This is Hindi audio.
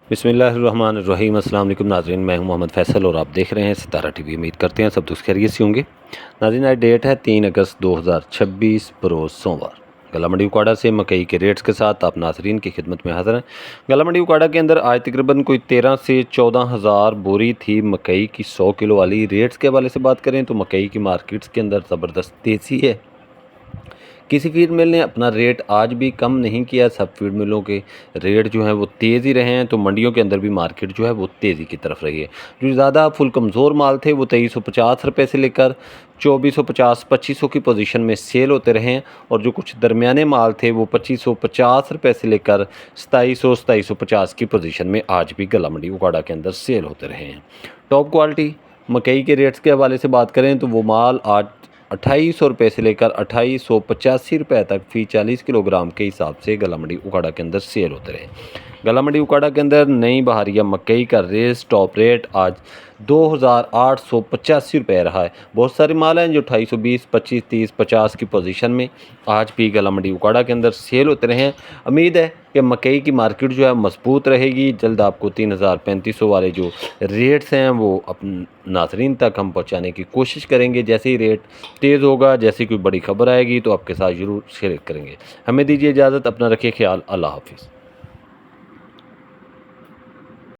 बिस्मिल्लाहिर्रहमानिर्रहीम। अस्सलाम वालेकुम नाज़रीन, मैं हूं मोहम्मद फ़ैसल और आप देख रहे हैं सितारा टीवी। उम्मीद करते हैं सब दोस्त खैरियत से होंगे। नाज़रीन, आज डेट है 3 अगस्त 2026 बरोज़ सोमवार। गला मंडी उकाड़ा से मकई के रेट्स के साथ आप नाज़रीन की खिदमत में हाज़िर हैं। गला मंडी उकाड़ा के अंदर आज तकरीबन कोई 13 से 14 हज़ार बोरी थी मकई की 100 किलो वाली। रेट्स के हवाले से बात करें तो मकई की मार्केट्स के अंदर ज़बरदस्त तेज़ी है। किसी फीड मिल ने अपना रेट आज भी कम नहीं किया। सब फीड मिलों के रेट जो हैं वो तेज़ ही रहे हैं, तो मंडियों के अंदर भी मार्केट जो है वो तेज़ी की तरफ रही है। जो ज़्यादा फुल कमज़ोर माल थे वो 2350 रुपये से लेकर 2450-2500 की पोजीशन में सेल होते रहे हैं, और जो कुछ दरमियाने माल थे वो 2550 रुपये से लेकर 2700-2750 की पोजीशन में आज भी गला मंडी उकाड़ा के अंदर सेल होते रहे हैं। टॉप क्वालिटी मकई के रेट्स के हवाले से बात करें तो वो माल आज 2800 रुपये से लेकर 2885 रुपये तक फ़ी 40 किलोग्राम के हिसाब से गला मंडी उकाड़ा के अंदर सेल होते रहे। गला मंडी उकाड़ा के अंदर नई बहारिया मकई का रेस टॉप रेट आज 2885 रुपये रहा है। बहुत सारे माल हैं जो 2820, 25, 30, 50 की पोजीशन में आज भी गला मंडी उकाड़ा के अंदर सेल होते रहे हैं। उम्मीद है कि मकई की मार्केट जो है मजबूत रहेगी। जल्द आपको 3000-3500 वाले जो रेट्स हैं वो अपन नाज़रीन तक हम पहुंचाने की कोशिश करेंगे। जैसे ही रेट तेज़ होगा, जैसी कोई बड़ी खबर आएगी तो आपके साथ ज़रूर शेयर करेंगे। हमें दीजिए इजाज़त, अपना रखिए ख्याल। अल्लाह हाफिज़।